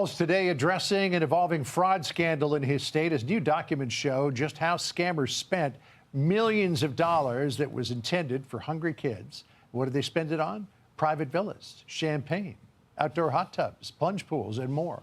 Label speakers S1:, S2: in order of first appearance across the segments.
S1: Today addressing an evolving fraud scandal in his state as new documents show just how scammers spent millions of dollars that was intended for hungry kids. What did they spend it on? Private villas, champagne, outdoor hot tubs, plunge pools, and more.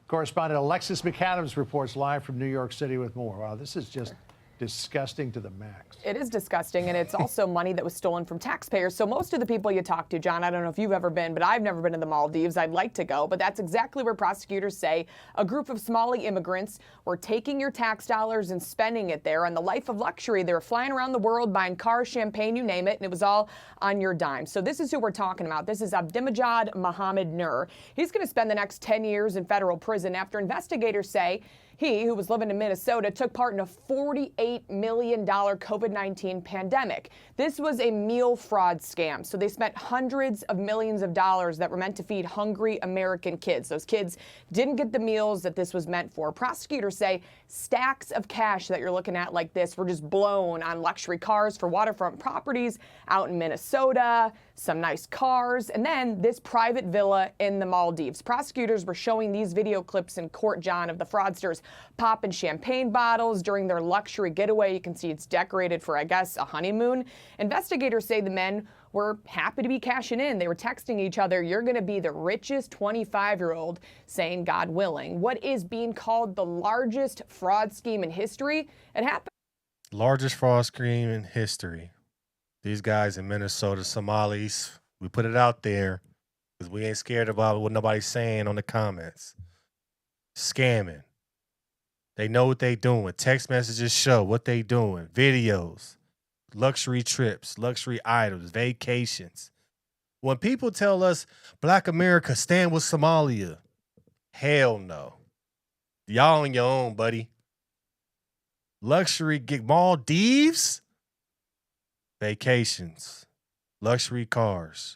S1: Correspondent Alexis McAdams reports live from New York City with more. Wow, this is just disgusting to the max.
S2: It is disgusting, and it's also money that was stolen from taxpayers. So most of the people you talk to, John, I don't know if you've ever been, but I've never been to the Maldives. I'd like to go, but that's exactly where prosecutors say a group of Somali immigrants were taking your tax dollars and spending it there on the life of luxury. They were flying around the world, buying cars, champagne, you name it, and it was all on your dime. So this is who we're talking about. This is Abdimajad Mohammed Nur. He's going to spend the next 10 years in federal prison after investigators say he, who was living in Minnesota, took part in a $48 million COVID-19 pandemic. This was a meal fraud scam. So they spent hundreds of millions of dollars that were meant to feed hungry American kids. Those kids didn't get the meals that this was meant for. Prosecutors say stacks of cash that you're looking at like this were just blown on luxury cars for waterfront properties out in Minnesota, some nice cars, and then this private villa in the Maldives. Prosecutors were showing these video clips in court, John, of the fraudsters popping champagne bottles during their luxury getaway. You can see it's decorated for, I guess, a honeymoon. Investigators say the men were happy to be cashing in. They were texting each other, "You're going to be the richest 25-year-old, saying God willing." What is being called the largest fraud scheme in history? It happened.
S3: Largest fraud scheme in history. These guys in Minnesota, Somalis, we put it out there because we ain't scared about what nobody's saying on the comments. Scamming. They know what they doing. Text messages show what they doing. Videos, luxury trips, luxury items, vacations. When people tell us Black America stand with Somalia, hell no. Y'all on your own, buddy. Luxury gig Maldives, vacations, luxury cars.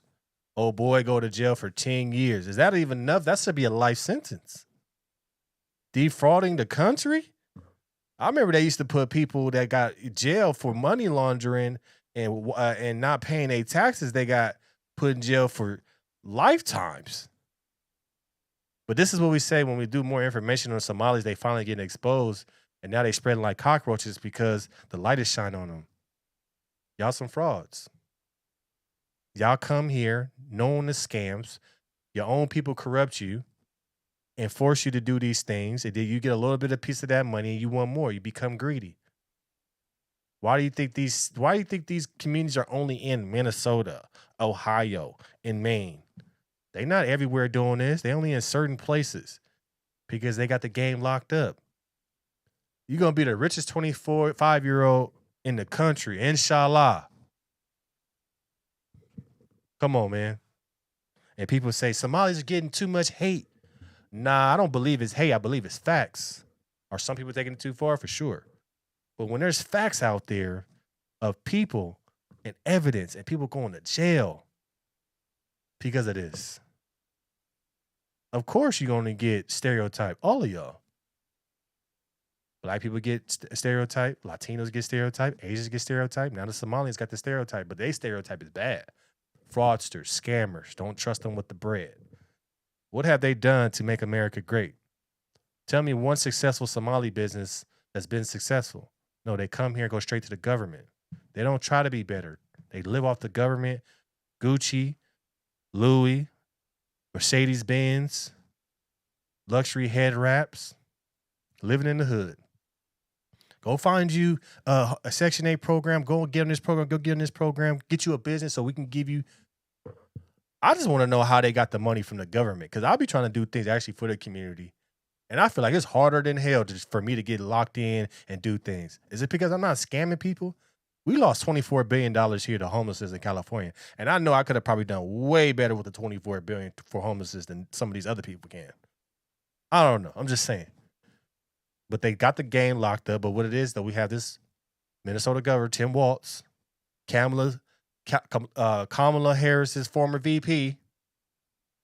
S3: Oh boy, go to jail for 10 years. Is that even enough? That should be a life sentence. Defrauding the country? I remember they used to put people that got jail for money laundering and not paying their taxes. They got put in jail for lifetimes. But this is what we say when we do more information on Somalis. They finally getting exposed, and now they spreading like cockroaches because the light is shining on them. Y'all some frauds. Y'all come here knowing the scams. Your own people corrupt you and force you to do these things, and then you get a little bit of piece of that money and you want more. You become greedy. Why do you think these communities are only in Minnesota, Ohio, and Maine? They're not everywhere doing this. They only in certain places because they got the game locked up. You're gonna be the richest 25-year-old in the country, inshallah. Come on, man. And people say Somalis are getting too much hate. Nah, I don't believe it's hate. I believe it's facts. Are some people taking it too far? For sure. But when there's facts out there of people and evidence and people going to jail because of this, of course you're going to get stereotyped. All of y'all. Black people get stereotyped. Latinos get stereotyped. Asians get stereotyped. Now the Somalians got the stereotype, but they stereotype is bad. Fraudsters, scammers. Don't trust them with the bread. What have they done to make America great? Tell me one successful Somali business that's been successful. No, they come here and go straight to the government. They don't try to be better. They live off the government. Gucci, Louis, Mercedes-Benz, luxury head wraps, living in the hood. Go find you a Section 8 program. Go get on this program. Go get on this program. Get you a business so we can give you. I just want to know how they got the money from the government, because I'll be trying to do things actually for the community. And I feel like it's harder than hell for me to get locked in and do things. Is it because I'm not scamming people? We lost $24 billion here to homelessness in California. And I know I could have probably done way better with the $24 billion for homelessness than some of these other people can. I don't know. I'm just saying. But they got the game locked up. But what it is, though, we have this Minnesota governor, Tim Walz, Kamala Harris's former VP.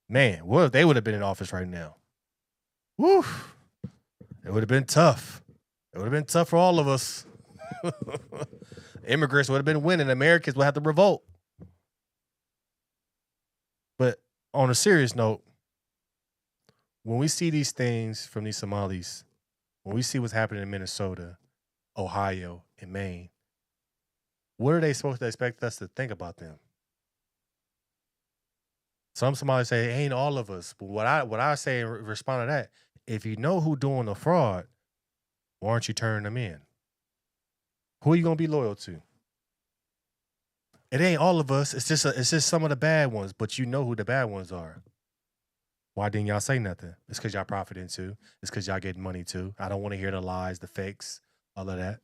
S3: Man, what if they would have been in office right now? Woo! It would have been tough. It would have been tough for all of us. Immigrants would have been winning. Americans would have to revolt. But on a serious note, when we see these things from these Somalis, when we see what's happening in Minnesota, Ohio, and Maine, what are they supposed to expect us to think about them? Some Somalis say, it ain't all of us. But what I say in response to that, if you know who doing the fraud, why aren't you turning them in? Who are you going to be loyal to? It ain't all of us. It's just some of the bad ones, but you know who the bad ones are. Why didn't y'all say nothing? It's because y'all profiting too. It's because y'all getting money too. I don't want to hear the lies, the fakes, all of that.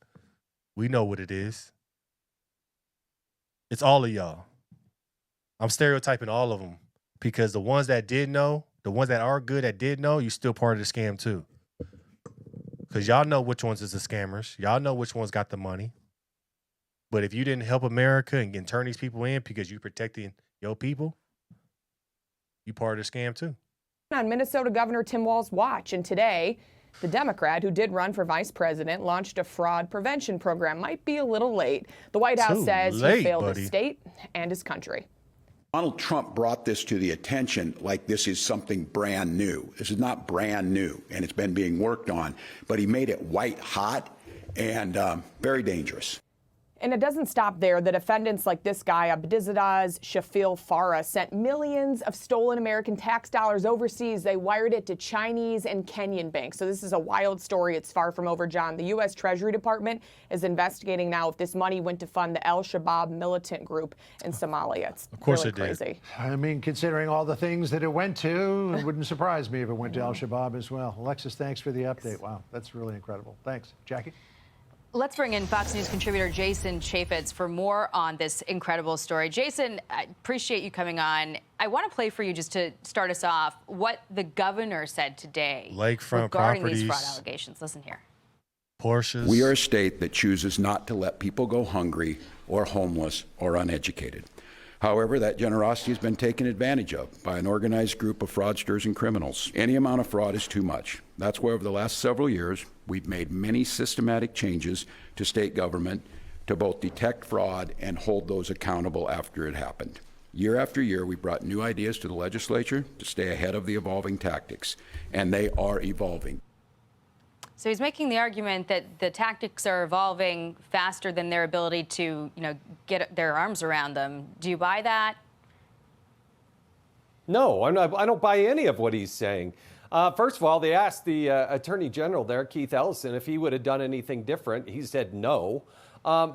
S3: We know what it is. It's all of y'all. I'm stereotyping all of them because the ones that did know, the ones that are good that did know, you still part of the scam too. Because y'all know which ones is the scammers. Y'all know which ones got the money. But if you didn't help America and can turn these people in because you protecting your people, you part of the scam too.
S2: On Minnesota Governor Tim Walz's watch, and today, the Democrat who did run for vice president launched a fraud prevention program. Might be a little late. The White House says he failed his state and his country.
S4: Donald Trump brought this to the attention like this is something brand new. This is not brand new, and it's been being worked on, but he made it white hot and very dangerous.
S2: And it doesn't stop there. The defendants like this guy, Abdizadaz Shafil Farah, sent millions of stolen American tax dollars overseas. They wired it to Chinese and Kenyan banks. So this is a wild story. It's far from over, John. The U.S. Treasury Department is investigating now if this money went to fund the al-Shabaab militant group in Somalia. It's
S3: of course
S2: really
S3: it
S2: crazy.
S3: did.
S1: I mean, considering all the things that it went to, it wouldn't surprise me if it went to al-Shabaab as well. Alexis, thanks for the update. Wow, that's really incredible. Thanks. Jackie?
S5: Let's bring in Fox News contributor Jason Chaffetz for more on this incredible story. Jason, I appreciate you coming on. I want to play for you, just to start us off, what the governor said today
S3: Lakefront
S5: regarding these
S3: properties,
S5: fraud allegations. Listen here.
S3: Porsches.
S4: We are a state that chooses not to let people go hungry or homeless or uneducated. However, that generosity has been taken advantage of by an organized group of fraudsters and criminals. Any amount of fraud is too much. That's why over the last several years, we've made many systematic changes to state government to both detect fraud and hold those accountable after it happened. Year after year, we brought new ideas to the legislature to stay ahead of the evolving tactics, and they are evolving.
S5: So he's making the argument that the tactics are evolving faster than their ability to, get their arms around them. Do you buy that?
S6: No, I'm not. I don't buy any of what he's saying. First of all, they asked the Attorney General there, Keith Ellison, if he would have done anything different. He said no.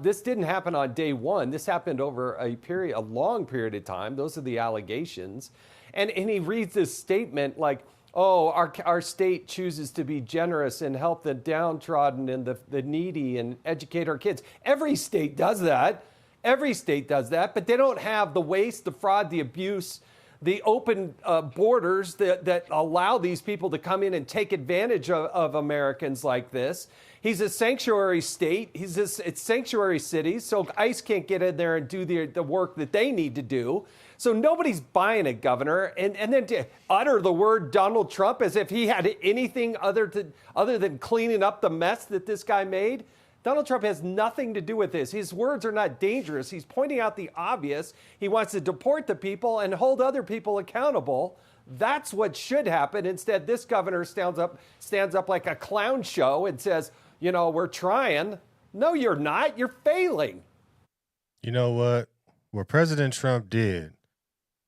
S6: This didn't happen on day one. This happened over a long period of time. Those are the allegations. And he reads this statement like, oh, our state chooses to be generous and help the downtrodden and the needy and educate our kids. Every state does that. Every state does that, but they don't have the waste, the fraud, the abuse, the open borders that allow these people to come in and take advantage of Americans like this. He's a sanctuary state. It's sanctuary cities, so ICE can't get in there and do the work that they need to do. So nobody's buying it, Governor. And then to utter the word Donald Trump as if he had anything other than cleaning up the mess that this guy made. Donald Trump has nothing to do with this. His words are not dangerous. He's pointing out the obvious. He wants to deport the people and hold other people accountable. That's what should happen. Instead, this governor stands up like a clown show and says, we're trying. No, you're not. You're failing.
S3: You know what? What President Trump did,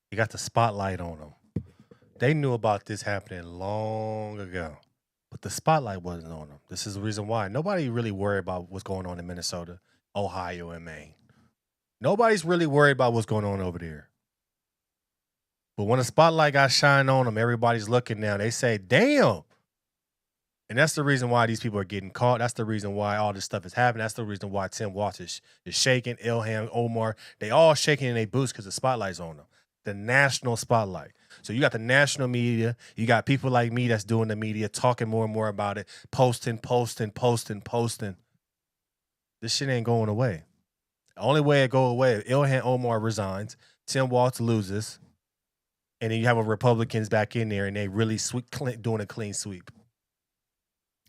S3: he got the spotlight on him. They knew about this happening long ago, but the spotlight wasn't on them. This is the reason why. Nobody really worried about what's going on in Minnesota, Ohio, and Maine. Nobody's really worried about what's going on over there. But when the spotlight got shined on them, everybody's looking now. They say, damn. And that's the reason why these people are getting caught. That's the reason why all this stuff is happening. That's the reason why Tim Walz is shaking, Ilhan, Omar. They all shaking in their boots because the spotlight's on them. The national spotlight. So you got the national media. You got people like me that's doing the media, talking more and more about it, posting. This shit ain't going away. The only way it go away is Ilhan Omar resigns, Tim Walz loses, and then you have a Republicans back in there and they really doing a clean sweep.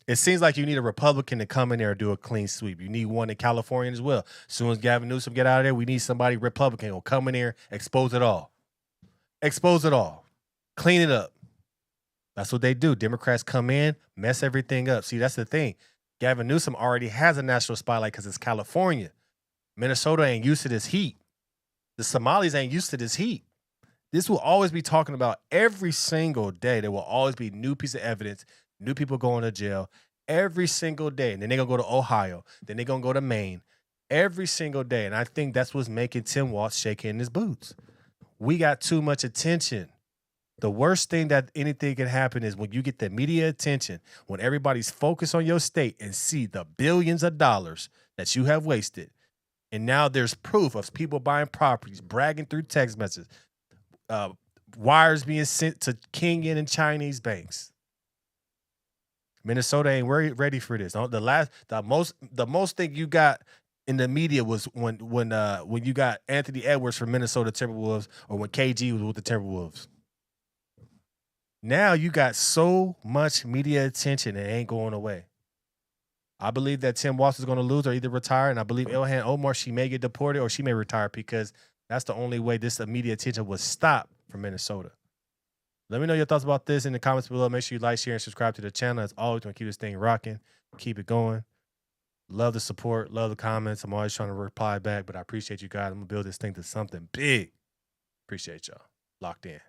S3: It seems like you need a Republican to come in there and do a clean sweep. You need one in California as well. As soon as Gavin Newsom get out of there, we need somebody Republican who'll come in there, expose it all. Expose it all. Clean it up. That's what they do. Democrats come in, mess everything up. See, that's the thing. Gavin Newsom already has a national spotlight because it's California. Minnesota ain't used to this heat. The Somalis ain't used to this heat. This will always be talking about every single day. There will always be new piece of evidence, new people going to jail every single day. And then they're going to go to Ohio. Then they're going to go to Maine every single day. And I think that's what's making Tim Walz shake in his boots. We got too much attention. The worst thing that anything can happen is when you get the media attention, when everybody's focused on your state and see the billions of dollars that you have wasted. And now there's proof of people buying properties, bragging through text messages, wires being sent to Kenyan and Chinese banks. Minnesota ain't ready for this. The most thing you got in the media was when you got Anthony Edwards from Minnesota Timberwolves, or when KG was with the Timberwolves. Now you got so much media attention, it ain't going away. I believe that Tim Walz is going to lose or either retire, and I believe Ilhan Omar, she may get deported or she may retire, because that's the only way this media attention will stop from Minnesota. Let me know your thoughts about this in the comments below. Make sure you like, share, and subscribe to the channel. As always, we're going to keep this thing rocking, keep it going. Love the support, love the comments. I'm always trying to reply back, but I appreciate you guys. I'm going to build this thing to something big. Appreciate y'all. Locked in.